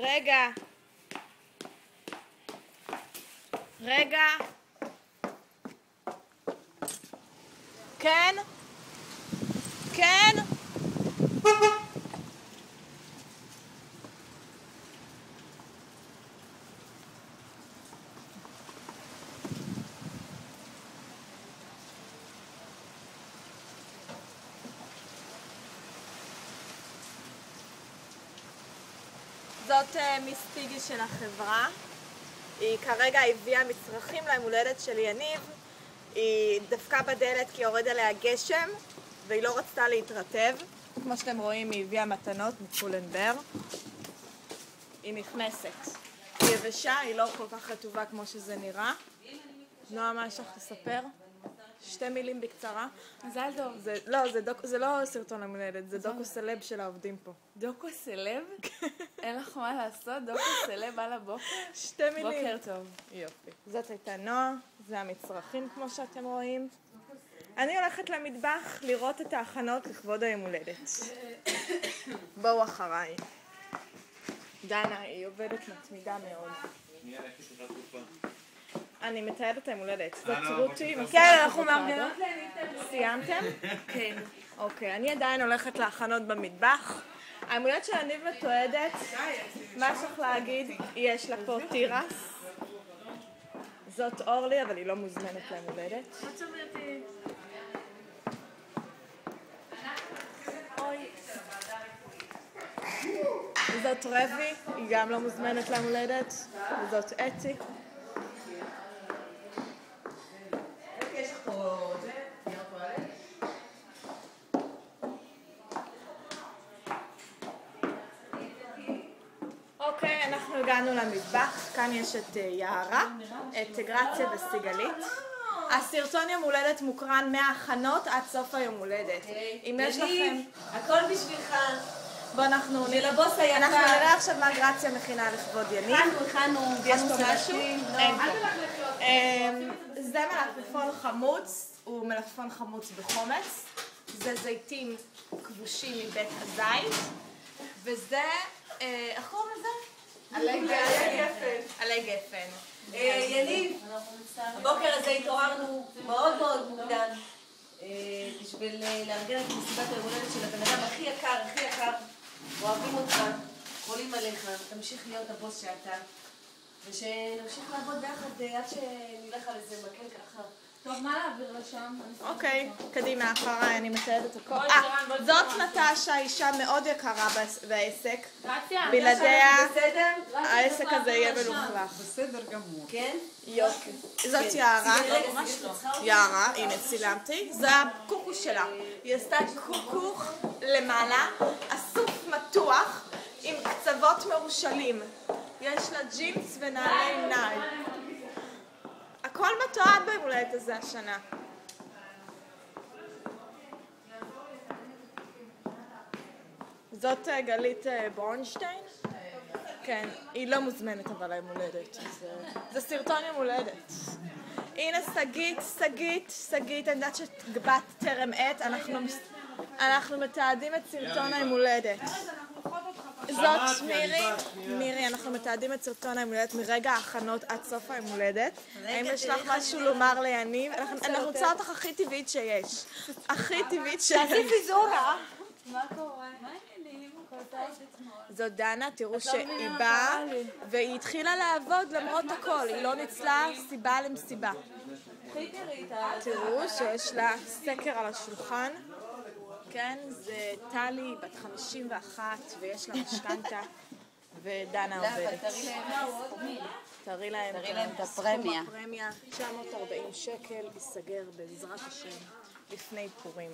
רגע. רגע. כן? כן? זאת מיסטיגי של החברה. היא כרגע הביאה מצרכים ליום הולדת של יניב. היא דפקה בדלת כי יורד עליה גשם והיא לא רצתה להתרטב. כמו שאתם רואים, היא הביאה מתנות מפולנבר. היא נכנסת. היא יבשה, היא לא כל כך רטובה כמו שזה נראה. נועה, מה יש לך לספר? 2 מילים בקצרה. מזל טוב. זה לא סרטון ליום הולדת, זה דוקו סלב של העובדים פה. דוקו סלב? אין לך מה לעשות? דוקו סלב על הבוקר? 2 מילים. בוקר טוב. יופי. זאת הייתה נועה, זה המצרכים כמו שאתם רואים. אני הולכת למטבח לראות את ההכנות לכבוד היום הולדת. בואו אחריי. דנה, היא עובדת מתמידה מאוד. אני מתעדת את היום הולדת. זאת רותי. כן, אנחנו מארגנות. סיימתם? כן. אוקיי, אני עדיין הולכת להכנות במטבח. היום הולדת של יניב מתועדת. מה יש לך להגיד? יש לה פה תירס. זאת אורלי, אבל היא לא מוזמנת ליום הולדת. מה צומרתי? זאת רבי, היא גם לא מוזמנת ליום הולדת. וזאת אתי. אוקיי, אנחנו הגענו למטבח. כאן יש את יערה, את גרציה וסיגלית. הסרטון יום הולדת מוקרן מההכנות עד סוף היום הולדת. אם יש לכם... הכל בשבילך. בואו אנחנו לבוס היקר. אנחנו נראה עכשיו מה גרציה מכינה לכבוד יניב. הכנו יש פה משהו? אין פה. לא. זה מלפפון חמוץ, הוא מלפפון חמוץ בחומץ. זה זיתים כבושים מבית הזית. וזה, איך קוראים לזה? עלי גפן. עלי גפן. יניב, הבוקר הזה התעוררנו מאוד מאוד מוקדם בשביל לארגן את מסיבת היום הולדת של הבן אדם הכי יקר, אוהבים אותך, חולים עליך, תמשיך להיות הבוס שאתה, ושנמשיך לעבוד ביחד עד שנלך על איזה מקל ככה. טוב, מה להעביר לשם? אוקיי, קדימה, אחריי, אני מתעדת הכל. זאת נטשה, אישה מאוד יקרה בעסק. בלעדיה העסק הזה יהיה מלוכלך. בסדר גמור. כן? יופי. זאת יערה. יערה, הנה צילמתי. זה הקוקו שלה. היא עשתה קוקו למעלה, אסוף מתוח עם קצוות מרושלים. יש לה ג'ינס ונעלי נעל. הכל מתועד ביום הולדת הזה השנה. זאת גלית ברונשטיין. כן, היא לא מוזמנת אבל ליום הולדת. זה סרטון יום הולדת. הנה שגית, אני יודעת שבת טרם עת, אנחנו מתעדים את סרטון היום הולדת. זאת מירי, אנחנו מתעדים את סרטון היום הולדת מרגע ההכנות עד סוף היום הולדת. האם יש לך משהו לומר ליניב? אנחנו רוצה אותך הכי טבעית שיש. הכי טבעית שיש. תעשי פיזורה. מה קורה? זאת דנה, תראו שהיא באה והיא התחילה לעבוד למרות הכל, היא לא ניצלה סיבה למסיבה. תראו שיש לה סקר על השולחן. כן, זה טלי, בת 51, ויש לה משכנתה, ודנה עובדת. תראי להם את הפרמיה. הפרמיה, 940 שקל, ייסגר בעזרת השם לפני פורים.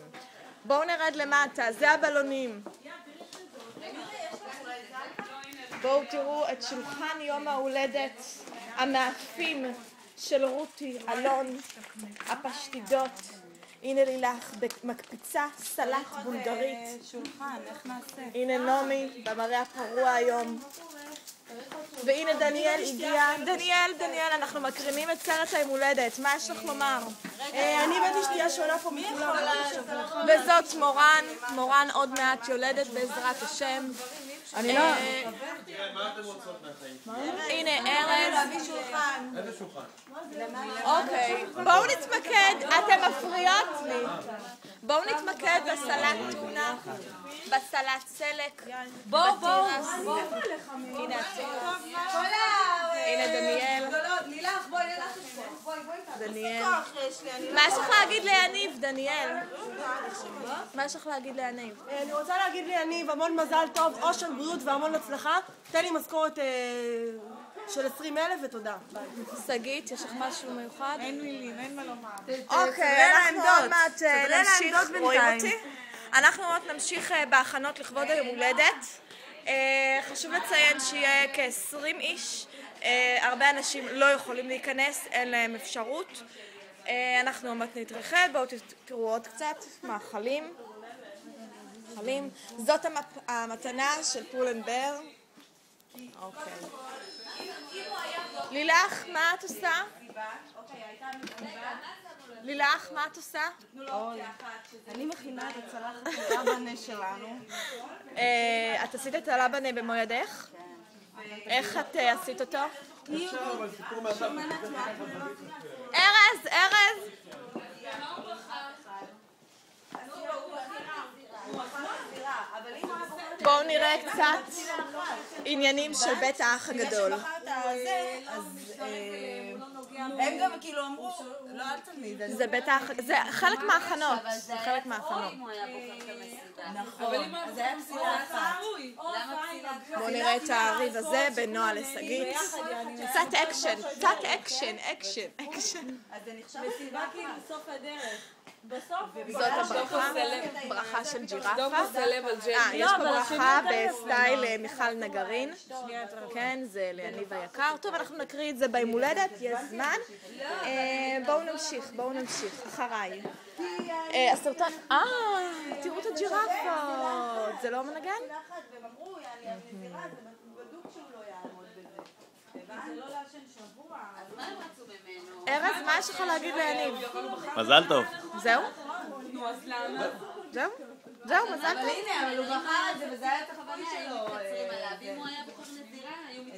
בואו נרד למטה, זה הבלונים. בואו תראו את שולחן יום ההולדת המאפים של רותי, אלון, הפשטידות. הנה לילך במקפיצה סלט בולגרית. שולחן, איך נעשה? הנה נעמי במראה הפרוע היום. והנה דניאל הגיע. דניאל, אנחנו מקרינים את סרט היום הולדת. מה יש לך לומר? אני הבאתי שתייה שונה פה מכולם. וזאת מורן עוד מעט יולדת בעזרת השם. אני לא... מה אתם רוצות מהחיים? הנה, ארז. להביא שולחן. איזה שולחן? אוקיי, בואו נתמקד, אתם מפריעות לי. בואו נתמקד בסלט טונה, בסלט סלק, בתירס. הנה התירס. הנה דניאל. לילך, בואי נלך לשמוע. דניאל. מה יש לך להגיד ליניב, דניאל? מה יש לך להגיד ליניב? אני רוצה להגיד לי, יניב, המון מזל טוב, אושר בריאות והמון הצלחה. תן לי משכורת של 20,000 ותודה. ביי. שגית, יש לך משהו מיוחד? אין מילים, אין מה לומר. אוקיי, אנחנו עוד מעט נמשיך, רואים אותי? אנחנו עוד נמשיך בהכנות לכבוד היום הולדת. חשוב לציין שיהיה כ-20 איש. הרבה אנשים לא יכולים להיכנס, אין להם אפשרות. אנחנו עוד נתרחב, בואו תראו עוד קצת מאכלים. זאת המתנה של פולנבר. אוקיי. לילך, מה את עושה? לילך, מה את עושה? אני מכינה את הצלחת הלבנה שלנו. את עשית את הלבנה במו ידך? איך את עשית אותו? ארז! בואו נראה קצת עניינים של בית האח הגדול. הם גם כאילו אמרו, לא אל תמיד. זה בית האח, זה חלק מההכנות. זה חלק מההכנות. נכון. אז היה פסילה אחת. בואו נראה את הריב הזה בין נועה לשגית. קצת אקשן. אז זה נחשב מסיבה כאילו סוף הדרך. זאת הברכה, ברכה של ג'ירפה. יש פה ברכה בסטייל מיכל נגרין. כן, זה ליניב היקר. טוב, אנחנו נקריא את זה ביום הולדת, יש זמן. בואו נמשיך, אחריי. הסרטון, תראו את הג'ירפות. זה לא מנגן? והם אמרו, אני מזהירה, זה בדוק שהוא לא יעמוד בזה. זה לא לעשן שבוע. אז מה הם רצו ממנו? ארז, מה יש לך להגיד ליניב? מזל טוב. זהו? נו, אז למה? זהו, מזל טוב. אבל הנה, אבל הוא בחר את זה, וזה היה את הכוונה שלו. אם הוא היה בתור נזירה